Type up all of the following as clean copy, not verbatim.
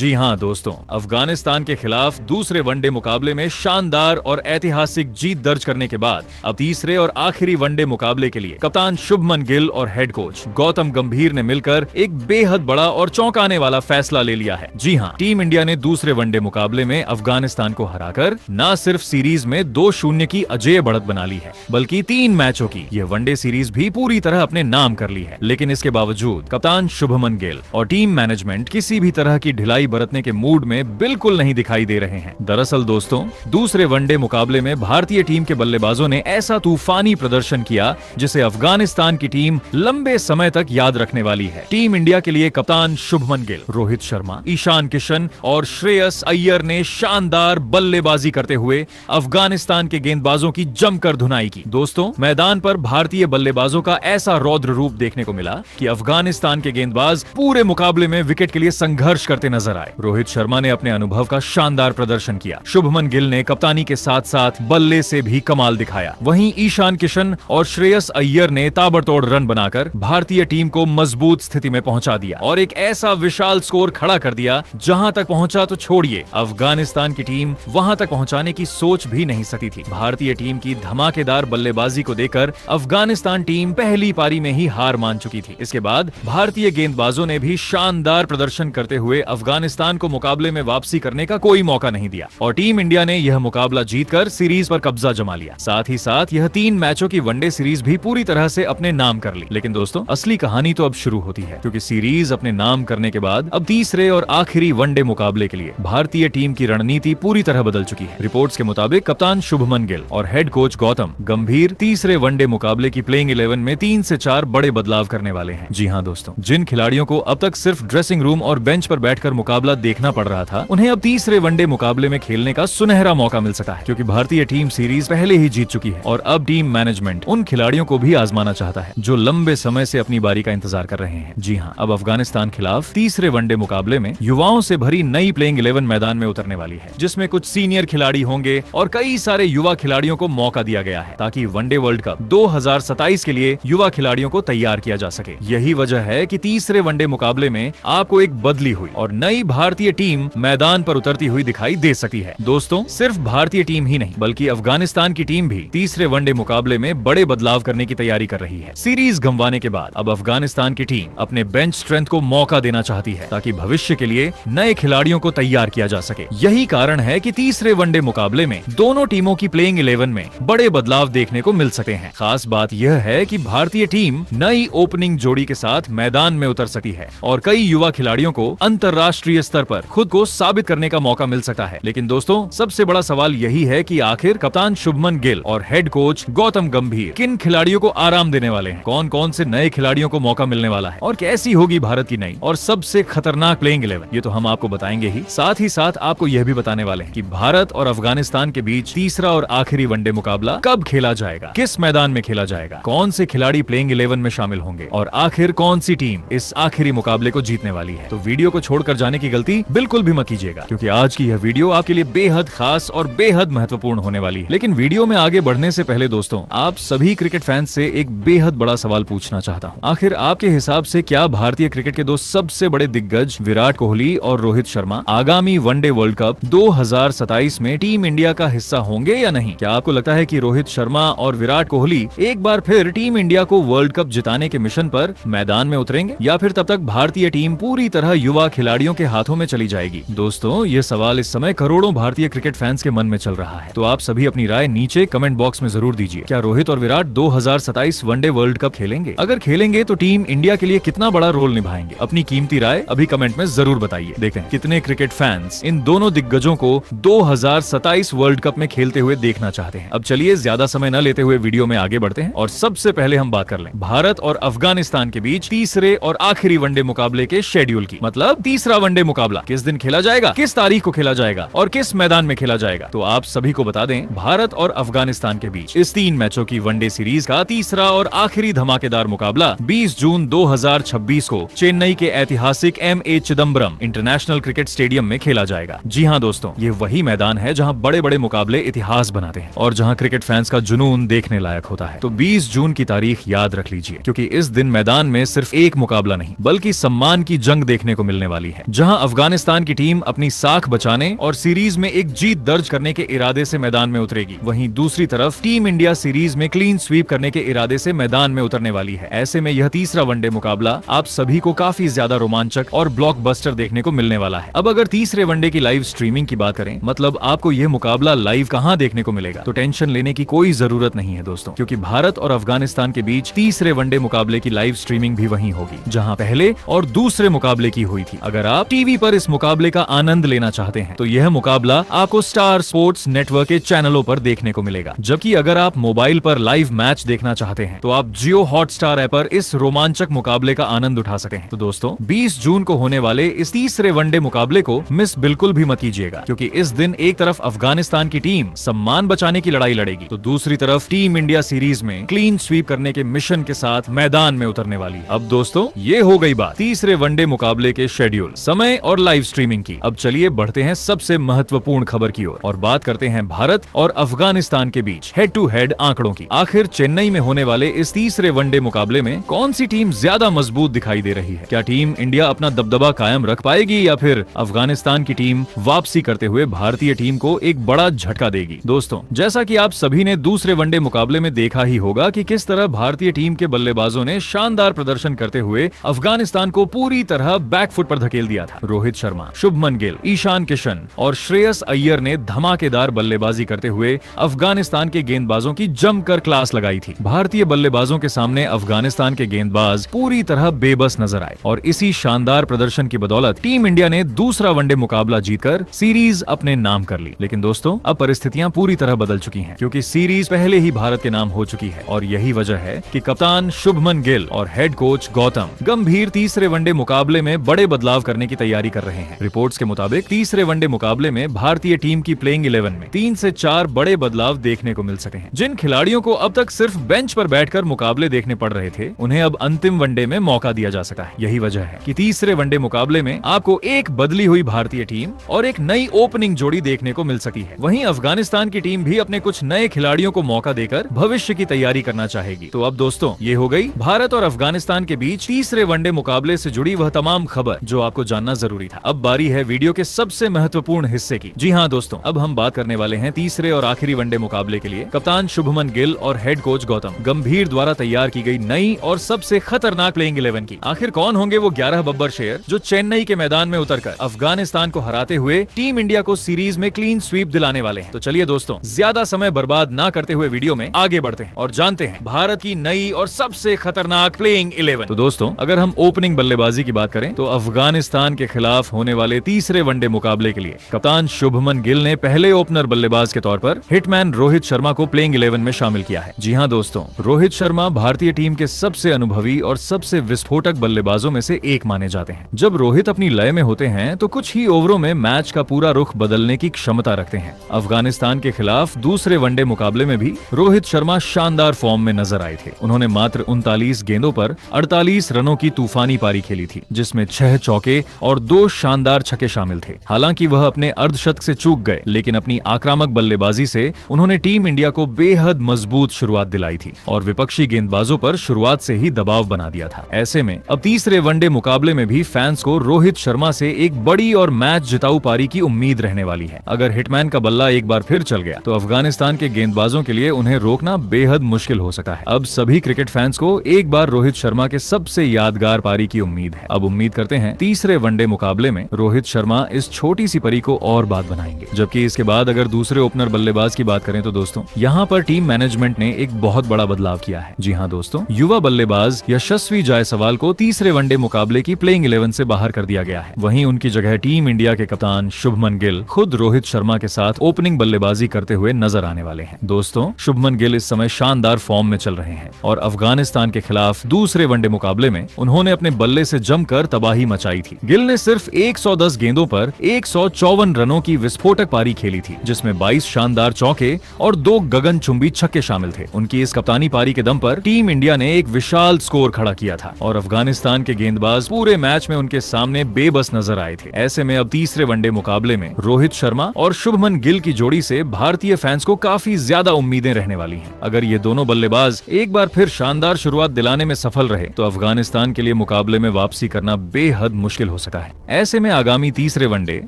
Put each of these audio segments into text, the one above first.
जी हाँ दोस्तों, अफगानिस्तान के खिलाफ दूसरे वनडे मुकाबले में शानदार और ऐतिहासिक जीत दर्ज करने के बाद अब तीसरे और आखिरी वनडे मुकाबले के लिए कप्तान शुभमन गिल और हेड कोच गौतम गंभीर ने मिलकर एक बेहद बड़ा और चौंकाने वाला फैसला ले लिया है। जी हाँ, टीम इंडिया ने दूसरे वनडे मुकाबले में अफगानिस्तान को हराकर न सिर्फ सीरीज में 2-0 की अजेय बढ़त बना ली है, बल्कि 3 मैचों की यह वनडे सीरीज भी पूरी तरह अपने नाम कर ली है। लेकिन इसके बावजूद कप्तान शुभमन गिल और टीम मैनेजमेंट किसी भी तरह की ढिलाई बरतने के मूड में बिल्कुल नहीं दिखाई दे रहे हैं। दरअसल दोस्तों, दूसरे वनडे मुकाबले में भारतीय टीम के बल्लेबाजों ने ऐसा तूफानी प्रदर्शन किया जिसे अफगानिस्तान की टीम लंबे समय तक याद रखने वाली है। टीम इंडिया के लिए कप्तान शुभमन गिल, रोहित शर्मा, ईशान किशन और श्रेयस अय्यर ने शानदार बल्लेबाजी करते हुए अफगानिस्तान के गेंदबाजों की जमकर धुनाई की। दोस्तों, मैदान पर भारतीय बल्लेबाजों का ऐसा रौद्र रूप देखने को मिला कि अफगानिस्तान के गेंदबाज पूरे मुकाबले में विकेट के लिए संघर्ष करते नजर आए। रोहित शर्मा ने अपने अनुभव का शानदार प्रदर्शन किया। शुभमन गिल ने कप्तानी के साथ साथ बल्ले से भी कमाल दिखाया। वहीं ईशान किशन और श्रेयस अय्यर ने ताबड़तोड़ रन बनाकर भारतीय टीम को मजबूत स्थिति में पहुंचा दिया और एक ऐसा विशाल स्कोर खड़ा कर दिया जहां तक पहुंचा तो छोड़िए, अफगानिस्तान की टीम वहां तक पहुंचाने की सोच भी नहीं सकती थी। भारतीय टीम की धमाकेदार बल्लेबाजी को देखकर अफगानिस्तान टीम पहली पारी में ही हार मान चुकी थी। इसके बाद भारतीय गेंदबाजों ने भी शानदार प्रदर्शन करते हुए अफगानिस्तान को मुकाबले में वापसी करने का कोई मौका नहीं दिया और टीम इंडिया ने यह मुकाबला जीतकर सीरीज पर कब्जा जमा लिया। साथ ही साथ यह 3 मैचों की वनडे सीरीज भी पूरी तरह से अपने नाम कर ली। लेकिन दोस्तों, असली कहानी तो अब शुरू होती है, क्योंकि सीरीज अपने नाम करने के बाद अब तीसरे और आखिरी वनडे मुकाबले के लिए भारतीय टीम की रणनीति पूरी तरह बदल चुकी है। रिपोर्ट्स के मुताबिक कप्तान शुभमन गिल और हेड कोच गौतम गंभीर तीसरे वनडे मुकाबले की प्लेइंग 11 में 3 से 4 बड़े बदलाव करने वाले हैं। जी हाँ दोस्तों, जिन खिलाड़ियों को अब तक सिर्फ ड्रेसिंग रूम और बेंच पर बैठकर मुकाबला देखना पड़ रहा था, उन्हें अब तीसरे वनडे मुकाबले में खेलने का सुनहरा मौका मिल सकता है, क्योंकि भारतीय टीम सीरीज पहले ही जीत चुकी है और अब टीम मैनेजमेंट उन खिलाड़ियों को भी आजमाना चाहता है जो लंबे समय से अपनी बारी का इंतजार कर रहे हैं। जी हाँ, अब अफगानिस्तान खिलाफ तीसरे वनडे मुकाबले में युवाओं से भरी नई प्लेइंग 11 मैदान में उतरने वाली है, जिसमें कुछ सीनियर खिलाड़ी होंगे और कई सारे युवा खिलाड़ियों को मौका दिया गया है ताकि वनडे वर्ल्ड कप 2027 के लिए युवा खिलाड़ियों को तैयार किया जा सके। यही वजह है कि तीसरे वनडे मुकाबले में आपको एक बदली हुई और नई भारतीय टीम मैदान पर उतरती हुई दिखाई दे सकती है। दोस्तों, सिर्फ भारतीय टीम ही नहीं बल्कि अफगानिस्तान की टीम भी तीसरे वनडे मुकाबले में बड़े बदलाव करने की तैयारी कर रही है। सीरीज गंवाने के बाद अब अफगानिस्तान की टीम अपने बेंच स्ट्रेंथ को मौका देना चाहती है ताकि भविष्य के लिए नए खिलाड़ियों को तैयार किया जा सके। यही कारण है कि तीसरे वनडे मुकाबले में दोनों टीमों की प्लेइंग 11 में बड़े बदलाव देखने को मिल सकते हैं। खास बात यह है कि भारतीय टीम नई ओपनिंग जोड़ी के साथ मैदान में उतर सकती है और कई युवा खिलाड़ियों को अंतर्राष्ट्रीय स्तर पर खुद को साबित करने का मौका मिल सकता है। लेकिन दोस्तों, सबसे बड़ा सवाल यही है कि आखिर कप्तान शुभमन गिल और हेड कोच गौतम गंभीर किन खिलाड़ियों को आराम देने वाले हैं, कौन कौन से नए खिलाड़ियों को मौका मिलने वाला है और कैसी होगी भारत की नई और सबसे खतरनाक प्लेइंग 11, ये तो हम आपको बताएंगे ही। साथ ही साथ आपको यह भी बताने वाले हैं कि भारत और अफगानिस्तान के बीच तीसरा और आखिरी वनडे मुकाबला कब खेला जाएगा, किस मैदान में खेला जाएगा, कौन से खिलाड़ी प्लेइंग 11 में शामिल होंगे और आखिर कौन सी टीम इस आखिरी मुकाबले को जीतने वाली है। तो वीडियो को छोड़कर जाने की गलती बिल्कुल भी मत कीजिएगा, क्योंकि आज की यह वीडियो आपके लिए बेहद खास और बेहद महत्वपूर्ण होने वाली है। लेकिन वीडियो में आगे बढ़ने से पहले दोस्तों, आप सभी क्रिकेट फैंस से एक बेहद बड़ा सवाल पूछना चाहता हूं। आखिर आपके हिसाब से क्या भारतीय क्रिकेट के 2 सबसे बड़े दिग्गज विराट कोहली और रोहित शर्मा आगामी वनडे वर्ल्ड कप 2027 में टीम इंडिया का हिस्सा होंगे या नहीं? क्या आपको लगता है कि रोहित शर्मा और विराट कोहली एक बार फिर टीम इंडिया को वर्ल्ड कप जिताने के मिशन पर मैदान में उतरेंगे, या फिर तब तक भारतीय टीम पूरी तरह युवा खिलाड़ियों के हाथों में चली जाएगी? दोस्तों, ये सवाल इस समय करोड़ों भारतीय क्रिकेट फैंस के मन में चल रहा है, तो आप सभी अपनी राय नीचे कमेंट बॉक्स में जरूर दीजिए। क्या रोहित और विराट 2027 वनडे वर्ल्ड कप खेलेंगे? अगर खेलेंगे तो टीम इंडिया के लिए कितना बड़ा रोल निभाएंगे? अपनी कीमती राय अभी कमेंट में जरूर बताइए। देखते हैं कितने क्रिकेट फैंस इन दोनों दिग्गजों को 2027 वर्ल्ड कप में खेलते हुए देखना चाहते हैं। अब चलिए ज्यादा समय न लेते हुए वीडियो में आगे बढ़ते हैं और सबसे पहले हम बात कर लें भारत और अफगानिस्तान के बीच तीसरे और आखिरी वनडे मुकाबले के शेड्यूल की। मतलब तीसरा वनडे मुकाबला किस दिन खेला जाएगा, किस तारीख को खेला जाएगा और किस मैदान में खेला जाएगा। तो आप सभी को बता दें, भारत और अफगानिस्तान के बीच इस 3 मैचों की वनडे सीरीज का तीसरा और आखिरी धमाकेदार मुकाबला 20 जून 2026 को चेन्नई के ऐतिहासिक M.A. Chidambaram international cricket stadium में खेला जाएगा। जी हाँ दोस्तों, ये वही मैदान है जहां बड़े बड़े मुकाबले इतिहास बनाते हैं और जहां क्रिकेट फैंस का जुनून देखने लायक होता है। तो 20 जून की तारीख याद रख लीजिए, क्योंकि इस दिन मैदान में सिर्फ एक मुकाबला नहीं बल्कि सम्मान की जंग देखने को मिलने वाली है, जहां जहां अफगानिस्तान की टीम अपनी साख बचाने और सीरीज में एक जीत दर्ज करने के इरादे से मैदान में उतरेगी, वहीं दूसरी तरफ टीम इंडिया सीरीज में क्लीन स्वीप करने के इरादे से मैदान में उतरने वाली है। ऐसे में यह तीसरा वनडे मुकाबला आप सभी को काफी ज्यादा रोमांचक और ब्लॉकबस्टर देखने को मिलने वाला है। अब अगर तीसरे वनडे की लाइव स्ट्रीमिंग की बात करें, मतलब आपको यह मुकाबला लाइव कहां देखने को मिलेगा, तो टेंशन लेने की कोई जरूरत नहीं है दोस्तों, क्योंकि भारत और अफगानिस्तान के बीच तीसरे वनडे मुकाबले की लाइव स्ट्रीमिंग भी वहीं होगी जहां पहले और दूसरे मुकाबले की हुई थी। अगर आप टीवी पर इस मुकाबले का आनंद लेना चाहते हैं तो यह मुकाबला आपको स्टार स्पोर्ट्स नेटवर्क के चैनलों पर देखने को मिलेगा, जबकि अगर आप मोबाइल पर लाइव मैच देखना चाहते हैं तो आप जियो हॉटस्टार ऐप पर इस रोमांचक मुकाबले का आनंद उठा सकते हैं। तो दोस्तों 20 जून को होने वाले इस तीसरे वनडे मुकाबले को मिस बिल्कुल भी मत कीजिएगा, क्योंकि इस दिन एक तरफ अफगानिस्तान की टीम सम्मान बचाने की लड़ाई लड़ेगी तो दूसरी तरफ टीम इंडिया सीरीज में क्लीन स्वीप करने के मिशन के साथ मैदान में उतरने वाली है। अब दोस्तों ये हो गई बात तीसरे वनडे मुकाबले के शेड्यूल, समय और लाइव स्ट्रीमिंग की। अब चलिए बढ़ते हैं सबसे महत्वपूर्ण खबर की ओर और बात करते हैं भारत और अफगानिस्तान के बीच हेड टू हेड आंकड़ों की। आखिर चेन्नई में होने वाले इस तीसरे वनडे मुकाबले में कौन सी टीम ज्यादा मजबूत दिखाई दे रही है? क्या टीम इंडिया अपना दबदबा कायम रख पाएगी या फिर अफगानिस्तान की टीम वापसी करते हुए भारतीय टीम को एक बड़ा झटका देगी? दोस्तों जैसा कि आप सभी ने दूसरे वनडे मुकाबले में देखा ही होगा कि किस तरह भारतीय टीम के बल्लेबाजों ने शानदार प्रदर्शन करते हुए अफगानिस्तान को पूरी तरह बैकफुट पर धकेल दिया था। रोहित शर्मा, शुभमन गिल, ईशान किशन और श्रेयस अय्यर ने धमाकेदार बल्लेबाजी करते हुए अफगानिस्तान के गेंदबाजों की जमकर क्लास लगाई थी। भारतीय बल्लेबाजों के सामने अफगानिस्तान के गेंदबाज पूरी तरह बेबस नजर आए और इसी शानदार प्रदर्शन की बदौलत टीम इंडिया ने दूसरा वनडे मुकाबला जीतकर सीरीज अपने नाम कर ली। लेकिन दोस्तों अब परिस्थितियां पूरी तरह बदल चुकी हैं, क्योंकि सीरीज पहले ही भारत के नाम हो चुकी है और यही वजह है कि कप्तान शुभमन गिल और हेड कोच गौतम गंभीर तीसरे वनडे मुकाबले में बड़े बदलाव करने की तैयारी कर रहे हैं। रिपोर्ट्स के मुताबिक तीसरे वनडे मुकाबले में भारतीय टीम की प्लेइंग 11 में 3 से 4 बड़े बदलाव देखने को मिल सकते हैं। जिन खिलाड़ियों को अब तक सिर्फ बेंच पर बैठकर मुकाबले देखने पड़ रहे थे, उन्हें अब अंतिम वनडे में मौका दिया जा सकता है। यही वजह है कि तीसरे वनडे मुकाबले में आपको एक बदली हुई भारतीय टीम और एक नई ओपनिंग जोड़ी देखने को मिल सकती है। वहीं अफगानिस्तान की टीम भी अपने कुछ नए खिलाड़ियों को मौका देकर भविष्य की तैयारी करना चाहेगी। तो अब दोस्तों ये हो गई भारत और अफगानिस्तान के बीच तीसरे वनडे मुकाबले से जुड़ी वह तमाम खबर जो आपको जानना जरूरी था। अब बारी है वीडियो के सबसे महत्वपूर्ण हिस्से की। जी हाँ दोस्तों, अब हम बात करने वाले हैं तीसरे और आखिरी वनडे मुकाबले के लिए कप्तान शुभमन गिल और हेड कोच गौतम गंभीर द्वारा तैयार की गई नई और सबसे खतरनाक प्लेइंग 11 की। आखिर कौन होंगे वो 11 बब्बर शेर जो चेन्नई के मैदान में उतरकर अफगानिस्तान को हराते हुए टीम इंडिया को सीरीज में क्लीन स्वीप दिलाने वाले हैं? तो चलिए दोस्तों ज्यादा समय बर्बाद ना करते हुए वीडियो में आगे बढ़ते हैं और जानते हैं भारत की नई और सबसे खतरनाक प्लेइंग 11। तो दोस्तों अगर हम ओपनिंग बल्लेबाजी की बात करें तो अफगानिस्तान के खिलाफ होने वाले तीसरे वनडे मुकाबले के लिए कप्तान शुभमन गिल ने पहले ओपनर बल्लेबाज के तौर पर हिटमैन रोहित शर्मा को प्लेइंग 11 में शामिल किया है। जी हाँ दोस्तों, रोहित शर्मा भारतीय टीम के सबसे अनुभवी और सबसे विस्फोटक बल्लेबाजों में से एक माने जाते हैं। जब रोहित अपनी लय में होते हैं तो कुछ ही ओवरों में मैच का पूरा रुख बदलने की क्षमता रखते हैं। अफगानिस्तान के खिलाफ दूसरे वनडे मुकाबले में भी रोहित शर्मा शानदार फॉर्म में नजर आए थे। उन्होंने मात्र 39 गेंदों पर 48 रनों की तूफानी पारी खेली थी, जिसमें 6 चौके और 2 शानदार छक्के शामिल थे। हालांकि वह अपने अर्धशतक से चूक गए, लेकिन अपनी आक्रामक बल्लेबाजी से उन्होंने टीम इंडिया को बेहद मजबूत शुरुआत दिलाई थी और विपक्षी गेंदबाजों पर शुरुआत से ही दबाव बना दिया था। ऐसे में अब तीसरे वनडे मुकाबले में भी फैंस को रोहित शर्मा से एक बड़ी और मैच जिताऊ पारी की उम्मीद रहने वाली है। अगर हिटमैन का बल्ला एक बार फिर चल गया तो अफगानिस्तान के गेंदबाजों के लिए उन्हें रोकना बेहद मुश्किल हो सकता है। अब सभी क्रिकेट फैंस को एक बार रोहित शर्मा के सबसे यादगार पारी की उम्मीद है। अब उम्मीद करते हैं तीसरे वनडे मुकाबले में रोहित शर्मा इस छोटी सी पारी को और बात बनाएंगे। जबकि इसके बाद अगर दूसरे ओपनर बल्लेबाज की बात करें तो दोस्तों यहाँ पर टीम मैनेजमेंट ने एक बहुत बड़ा बदलाव किया है। जी हाँ दोस्तों, युवा बल्लेबाज यशस्वी जायसवाल को तीसरे वनडे मुकाबले की प्लेइंग 11 से बाहर कर दिया गया है। वहीं उनकी जगह टीम इंडिया के कप्तान शुभमन गिल खुद रोहित शर्मा के साथ ओपनिंग बल्लेबाजी करते हुए नजर आने वाले हैं। दोस्तों शुभमन गिल इस समय शानदार फॉर्म में चल रहे हैं और अफगानिस्तान के खिलाफ दूसरे वनडे मुकाबले में उन्होंने अपने बल्ले से जमकर तबाही मचाई थी। गिल ने सिर्फ 110 गेंदों पर 154 रनों की विस्फोटक पारी खेली थी, जिसमें 22 शानदार चौके और 2 गगनचुंबी छक्के शामिल थे। उनकी इस कप्तानी पारी के दम पर टीम इंडिया ने एक विशाल स्कोर खड़ा किया था और अफगानिस्तान के गेंदबाज पूरे मैच में उनके सामने बेबस नजर आए थे। ऐसे में अब तीसरे वनडे मुकाबले में रोहित शर्मा और शुभमन गिल की जोड़ी से भारतीय फैंस को काफी ज्यादा उम्मीदें रहने वाली हैं। अगर ये दोनों बल्लेबाज एक बार फिर शानदार शुरुआत दिलाने में सफल रहे तो अफगानिस्तान के लिए मुकाबले में वापसी करना बेहद मुश्किल हो सकता है। सकता है। ऐसे में आगामी तीसरे वनडे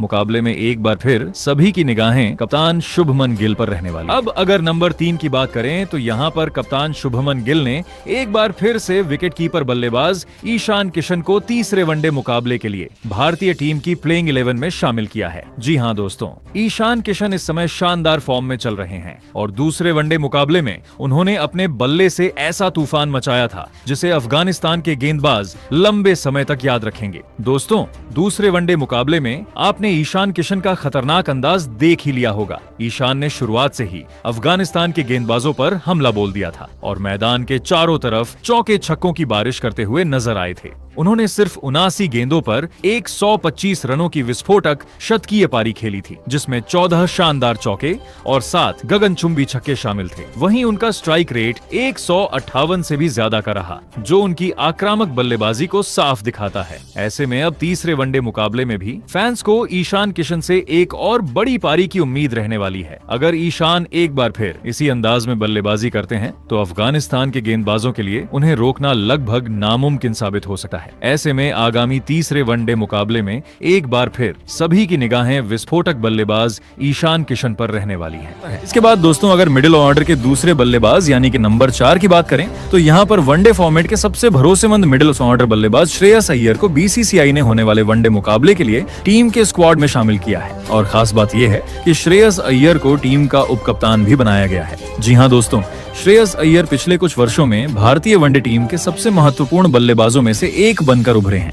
मुकाबले में एक बार फिर सभी की निगाहें कप्तान शुभमन गिल पर रहने वाली। अब अगर नंबर 3 की बात करें तो यहाँ पर कप्तान शुभमन गिल ने एक बार फिर से विकेटकीपर बल्लेबाज ईशान किशन को तीसरे वनडे मुकाबले के लिए भारतीय टीम की प्लेइंग 11 में शामिल किया है। जी हाँ दोस्तों, ईशान किशन इस समय शानदार फॉर्म में चल रहे हैं और दूसरे वनडे मुकाबले में उन्होंने अपने बल्ले से ऐसा तूफान मचाया था जिसे अफगानिस्तान के गेंदबाज लंबे समय तक याद रखेंगे। दोस्तों, दूसरे वनडे मुकाबले में आपने ईशान किशन का खतरनाक अंदाज देख ही लिया होगा। ईशान ने शुरुआत से ही अफगानिस्तान के गेंदबाजों पर हमला बोल दिया था और मैदान के चारों तरफ चौके छक्कों की बारिश करते हुए नजर आए थे। उन्होंने सिर्फ 79 गेंदों पर 125 रनों की विस्फोटक शतकीय पारी खेली थी, जिसमें 14 शानदार चौके और 7 गगनचुंबी छक्के शामिल थे। वहीं उनका स्ट्राइक रेट 158 से भी ज्यादा का रहा, जो उनकी आक्रामक बल्लेबाजी को साफ दिखाता है। ऐसे में अब तीसरे वनडे मुकाबले में भी फैंस को ईशान किशन से एक और बड़ी पारी की उम्मीद रहने वाली है। अगर ईशान एक बार फिर इसी अंदाज में बल्लेबाजी करते हैं तो अफगानिस्तान के गेंदबाजों के लिए उन्हें रोकना लगभग नामुमकिन साबित हो सकता है। ऐसे में आगामी तीसरे वनडे मुकाबले में एक बार फिर सभी की निगाहें विस्फोटक बल्लेबाज ईशान किशन पर रहने वाली हैं। इसके बाद दोस्तों, अगर मिडिल ऑर्डर के दूसरे बल्लेबाज यानी कि नंबर 4 की बात करें तो यहाँ पर वनडे फॉर्मेट के सबसे भरोसेमंद मिडिल ऑर्डर बल्लेबाज श्रेयस अय्यर को बीसीसीआई ने होने वाले वनडे मुकाबले के लिए टीम के स्क्वाड में शामिल किया है। और खास बात यह है कि श्रेयस अय्यर को टीम का उपकप्तान भी बनाया गया है। जी हाँ दोस्तों, श्रेयस अय्यर पिछले कुछ वर्षों में भारतीय वनडे टीम के सबसे महत्वपूर्ण बल्लेबाजों में से एक बनकर उभरे हैं।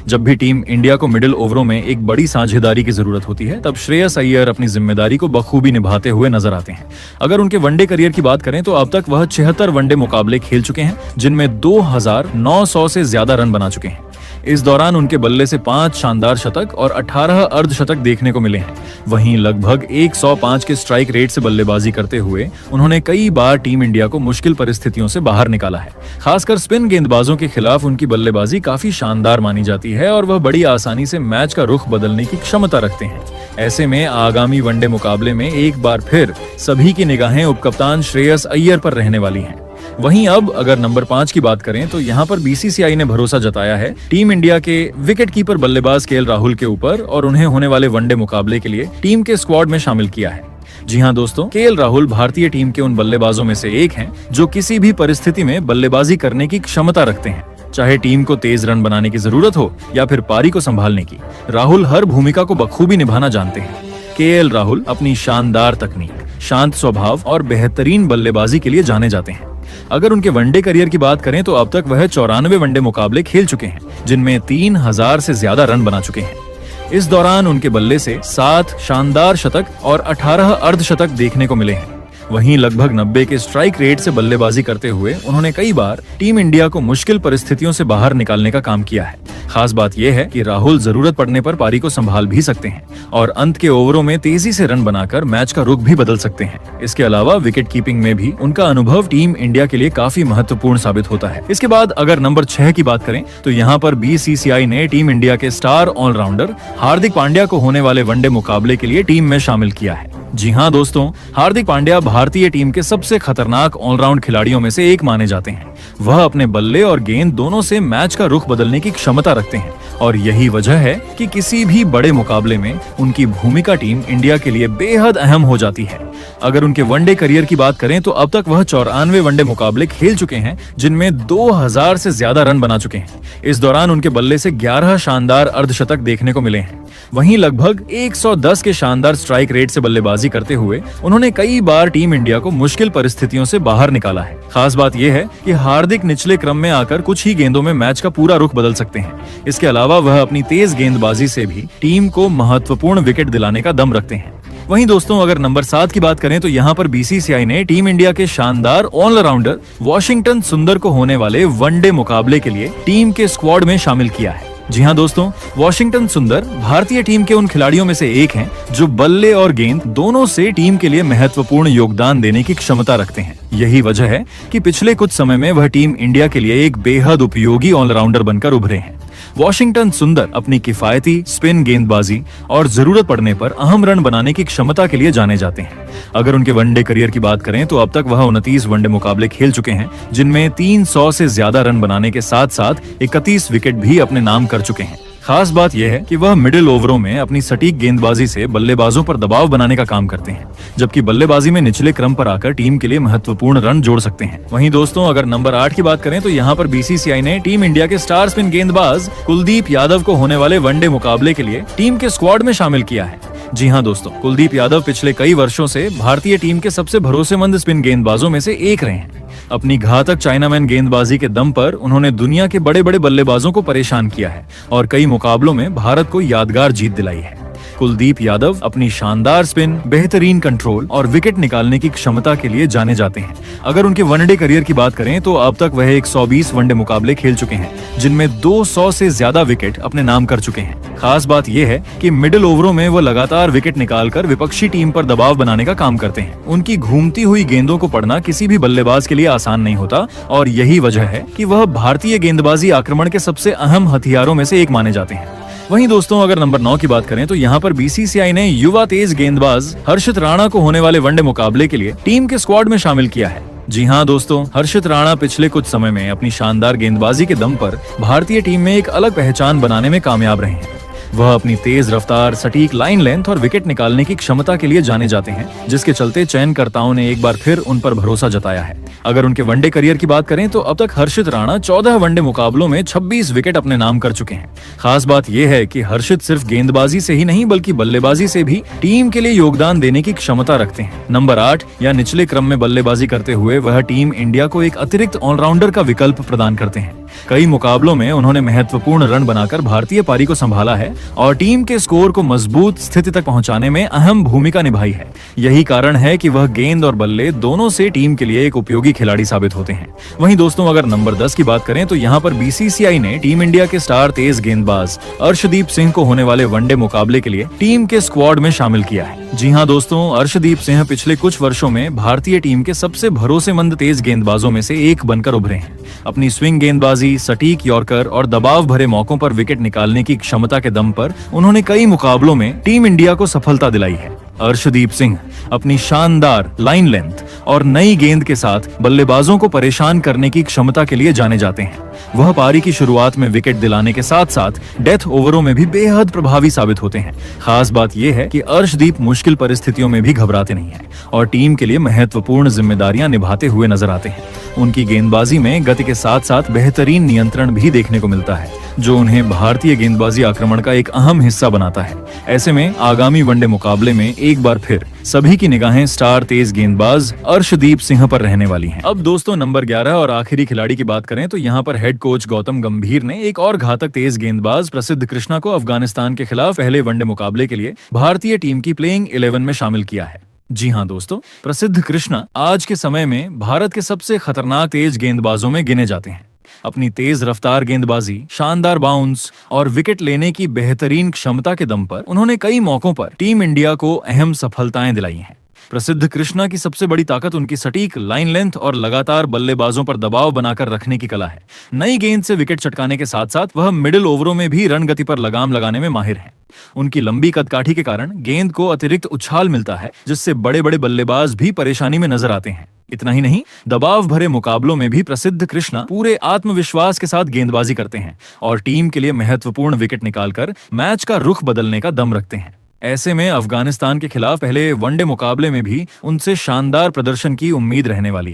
जब भी टीम इंडिया को मिडिल ओवरों में एक बड़ी साझेदारी की जरूरत होती है, तब श्रेयस अय्यर अपनी जिम्मेदारी को बखूबी निभाते हुए नजर आते हैं। अगर उनके वनडे करियर की बात करें तो अब तक वह 76 वनडे मुकाबले खेल चुके हैं, जिनमें 2900 से ज्यादा रन बना चुके हैं। इस दौरान उनके बल्ले से 5 शानदार शतक और 18 अर्धशतक देखने को मिले हैं। वहीं लगभग 105 के स्ट्राइक रेट से बल्लेबाजी करते हुए उन्होंने कई बार टीम इंडिया को मुश्किल परिस्थितियों से बाहर निकाला है। खासकर स्पिन गेंदबाजों के खिलाफ उनकी बल्लेबाजी काफी शानदार मानी जाती है और वह बड़ी आसानी से मैच का रुख बदलने की क्षमता रखते हैं। ऐसे में आगामी वनडे मुकाबले में एक बार फिर सभी की निगाहें उपकप्तान श्रेयस अय्यर पर रहने वाली हैं। वहीं अब अगर नंबर 5 की बात करें तो यहाँ पर बीसीसीआई ने भरोसा जताया है टीम इंडिया के विकेटकीपर बल्लेबाज केएल राहुल के ऊपर और उन्हें होने वाले वनडे मुकाबले के लिए टीम के स्क्वाड में शामिल किया है। जी हाँ दोस्तों, केएल राहुल भारतीय टीम के उन बल्लेबाजों में से एक हैं जो किसी भी परिस्थिति में बल्लेबाजी करने की क्षमता रखते हैं, चाहे टीम को तेज रन बनाने की जरूरत हो या फिर पारी को संभालने की। राहुल हर भूमिका को बखूबी निभाना जानते हैं। केएल राहुल अपनी शानदार तकनीक, शांत स्वभाव और बेहतरीन बल्लेबाजी के लिए जाने जाते हैं। अगर उनके वनडे करियर की बात करें तो अब तक वह 94 वनडे मुकाबले खेल चुके हैं, जिनमें 3000 से ज्यादा रन बना चुके हैं। इस दौरान उनके बल्ले से 7 शानदार शतक और 18 अर्धशतक देखने को मिले हैं। वहीं लगभग 90 के स्ट्राइक रेट से बल्लेबाजी करते हुए उन्होंने कई बार टीम इंडिया को मुश्किल परिस्थितियों से बाहर निकालने का काम किया है। खास बात यह है कि राहुल जरूरत पड़ने पर पारी को संभाल भी सकते हैं और अंत के ओवरों में तेजी से रन बनाकर मैच का रुख भी बदल सकते हैं। इसके अलावा विकेट कीपिंग में भी उनका अनुभव टीम इंडिया के लिए काफी महत्वपूर्ण साबित होता है। इसके बाद अगर नंबर 6 की बात करें तो यहाँ पर बीसीसीआई ने टीम इंडिया के स्टार ऑलराउंडर हार्दिक पांड्या को होने वाले वनडे मुकाबले के लिए टीम में शामिल किया है। जी हाँ दोस्तों, हार्दिक पांड्या भारतीय टीम के सबसे खतरनाक ऑलराउंड खिलाड़ियों में से एक माने जाते हैं। वह अपने बल्ले और गेंद दोनों से मैच का रुख बदलने की क्षमता रखते हैं और यही वजह है कि किसी भी बड़े मुकाबले में उनकी भूमिका टीम इंडिया के लिए बेहद अहम हो जाती है। अगर उनके वनडे करियर की बात करें तो अब तक वह 94 वनडे मुकाबले खेल चुके हैं, जिनमें 2000 से ज्यादा रन बना चुके हैं। इस दौरान उनके बल्ले से 11 शानदार अर्धशतक देखने को मिले हैं। वहीं लगभग 110 के शानदार स्ट्राइक रेट से बल्लेबाजी करते हुए उन्होंने कई बार टीम इंडिया को मुश्किल परिस्थितियों से बाहर निकाला है। खास बात यह है कि हार्दिक निचले क्रम में आकर कुछ ही गेंदों में मैच का पूरा रुख बदल सकते हैं। इसके अलावा वह अपनी तेज गेंदबाजी से भी टीम को महत्वपूर्ण विकेट दिलाने का दम रखते हैं। वहीं दोस्तों, अगर नंबर 7 की बात करें तो यहाँ पर बीसीसीआई ने टीम इंडिया के शानदार ऑलराउंडर वॉशिंगटन सुंदर को होने वाले वनडे मुकाबले के लिए टीम के स्क्वाड में शामिल किया है। जी हाँ दोस्तों, वॉशिंगटन सुंदर भारतीय टीम के उन खिलाड़ियों में से एक हैं जो बल्ले और गेंद दोनों से टीम के लिए महत्वपूर्ण योगदान देने की क्षमता रखते हैं। यही वजह है कि पिछले कुछ समय में वह टीम इंडिया के लिए एक बेहद उपयोगी ऑलराउंडर बनकर उभरे हैं। वॉशिंगटन सुंदर अपनी किफायती स्पिन गेंदबाजी और जरूरत पड़ने पर अहम रन बनाने की क्षमता के लिए जाने जाते हैं। अगर उनके वनडे करियर की बात करें तो अब तक वह 29 वनडे मुकाबले खेल चुके हैं, जिनमें 300 से ज्यादा रन बनाने के साथ साथ 31 विकेट भी अपने नाम कर चुके हैं। खास बात यह है कि वह मिडिल ओवरों में अपनी सटीक गेंदबाजी से बल्लेबाजों पर दबाव बनाने का काम करते हैं, जबकि बल्लेबाजी में निचले क्रम पर आकर टीम के लिए महत्वपूर्ण रन जोड़ सकते हैं। वहीं दोस्तों, अगर नंबर 8 की बात करें तो यहाँ पर बीसीसीआई ने टीम इंडिया के स्टार स्पिन गेंदबाज कुलदीप यादव को होने वाले वनडे मुकाबले के लिए टीम के स्क्वाड में शामिल किया है। जी हाँ दोस्तों, कुलदीप यादव पिछले कई वर्षों से भारतीय टीम के सबसे भरोसेमंद स्पिन गेंदबाजों में से एक रहे हैं। अपनी घातक चाइनामैन गेंदबाजी के दम पर उन्होंने दुनिया के बड़े बड़े बल्लेबाजों को परेशान किया है और कई मुकाबलों में भारत को यादगार जीत दिलाई है। कुलदीप यादव अपनी शानदार स्पिन, बेहतरीन कंट्रोल और विकेट निकालने की क्षमता के लिए जाने जाते हैं। अगर उनके वनडे करियर की बात करें तो अब तक वह 120 वनडे मुकाबले खेल चुके हैं, जिनमें 200 से ज्यादा विकेट अपने नाम कर चुके हैं। खास बात यह है कि मिडिल ओवरों में वो लगातार विकेट निकालकर विपक्षी टीम पर दबाव बनाने का काम करते हैं। उनकी घूमती हुई गेंदों को पढ़ना किसी भी बल्लेबाज के लिए आसान नहीं होता और यही वजह है कि वह भारतीय गेंदबाजी आक्रमण के सबसे अहम हथियारों में से एक माने जाते हैं। वहीं दोस्तों, अगर नंबर 9 की बात करें तो यहाँ पर बीसीसीआई ने युवा तेज गेंदबाज हर्षित राणा को होने वाले वनडे मुकाबले के लिए टीम के स्क्वाड में शामिल किया है। जी हाँ दोस्तों, हर्षित राणा पिछले कुछ समय में अपनी शानदार गेंदबाजी के दम पर भारतीय टीम में एक अलग पहचान बनाने में कामयाब रहे हैं। वह अपनी तेज रफ्तार, सटीक लाइन लेंथ और विकेट निकालने की क्षमता के लिए जाने जाते हैं, जिसके चलते चयनकर्ताओं ने एक बार फिर उन पर भरोसा जताया है। अगर उनके वनडे करियर की बात करें तो अब तक हर्षित राणा 14 वनडे मुकाबलों में 26 विकेट अपने नाम कर चुके हैं। खास बात यह है कि हर्षित सिर्फ गेंदबाजी से ही नहीं बल्कि बल्लेबाजी से भी टीम के लिए योगदान देने की क्षमता रखते हैं। नंबर 8 या निचले क्रम में बल्लेबाजी करते हुए वह टीम इंडिया को एक अतिरिक्त ऑलराउंडर का विकल्प प्रदान करते हैं। कई मुकाबलों में उन्होंने महत्वपूर्ण रन बनाकर भारतीय पारी को संभाला है और टीम के स्कोर को मजबूत स्थिति तक पहुंचाने में अहम भूमिका निभाई है। यही कारण है कि वह गेंद और बल्ले दोनों से टीम के लिए एक उपयोगी खिलाड़ी साबित होते हैं। वहीं दोस्तों, अगर नंबर 10 की बात करें तो यहाँ पर बीसीसीआई ने टीम इंडिया के स्टार तेज गेंदबाज अर्शदीप सिंह को होने वाले वनडे मुकाबले के लिए टीम के स्क्वाड में शामिल किया है। जी हाँ दोस्तों, अर्शदीप सिंह पिछले कुछ वर्षों में भारतीय टीम के सबसे भरोसेमंद तेज गेंदबाजों में से एक बनकर उभरे हैं। अपनी स्विंग गेंदबाजी, सटीक यॉर्कर और दबाव भरे मौकों पर विकेट निकालने की क्षमता के दम पर उन्होंने कई मुकाबलों में टीम इंडिया को सफलता दिलाई है। अर्शदीप सिंह अपनी शानदार लाइन लेंथ और नई गेंद के साथ बल्लेबाजों को परेशान करने की क्षमता के लिए जाने जाते हैं। वह पारी की शुरुआत में विकेट दिलाने के साथ साथ डेथ ओवरों में भी बेहद प्रभावी साबित होते हैं। खास बात यह है कि अर्शदीप मुश्किल परिस्थितियों में भी घबराते नहीं हैं और टीम के लिए महत्वपूर्ण जिम्मेदारियां निभाते हुए नजर आते हैं। उनकी गेंदबाजी में गति के साथ साथ बेहतरीन नियंत्रण भी देखने को मिलता है, जो उन्हें भारतीय गेंदबाजी आक्रमण का एक अहम हिस्सा बनाता है। ऐसे में आगामी वनडे मुकाबले में एक बार फिर सभी की निगाहें स्टार तेज गेंदबाज अर्शदीप सिंह पर रहने वाली हैं। अब दोस्तों, नंबर 11 और आखिरी खिलाड़ी की बात करें तो यहाँ पर हेड कोच गौतम गंभीर ने एक और घातक तेज गेंदबाज प्रसिद्ध कृष्णा को अफगानिस्तान के खिलाफ पहले वनडे मुकाबले के लिए भारतीय टीम की प्लेइंग 11 में शामिल किया है। जी हाँ दोस्तों, प्रसिद्ध कृष्णा आज के समय में भारत के सबसे खतरनाक तेज गेंदबाजों में गिने जाते हैं। अपनी तेज रफ्तार गेंदबाजी, शानदार बाउंस और विकेट लेने की बेहतरीन क्षमता के दम पर उन्होंने कई मौकों पर टीम इंडिया को अहम सफलताएं दिलाई हैं। प्रसिद्ध कृष्णा की सबसे बड़ी ताकत उनकी सटीक लाइन लेंथ और लगातार बल्लेबाजों पर दबाव बनाकर रखने की कला है। नई गेंद से विकेट चटकाने के साथ साथ वह मिडिल ओवरों में भी रन गति पर लगाम लगाने में माहिर हैं। उनकी लंबी कदकाठी के कारण गेंद को अतिरिक्त उछाल मिलता है, जिससे बड़े बड़े बल्लेबाज भी परेशानी में नजर आते हैं। इतना ही नहीं, दबाव भरे मुकाबलों में भी प्रसिद्ध कृष्णा पूरे आत्मविश्वास के साथ गेंदबाजी करते हैं और टीम के लिए महत्वपूर्ण विकेट निकालकर मैच का रुख बदलने का दम रखते हैं। ऐसे में अफगानिस्तान के खिलाफ पहले वनडे मुकाबले में भी उनसे शानदार प्रदर्शन की उम्मीद रहने वाली है।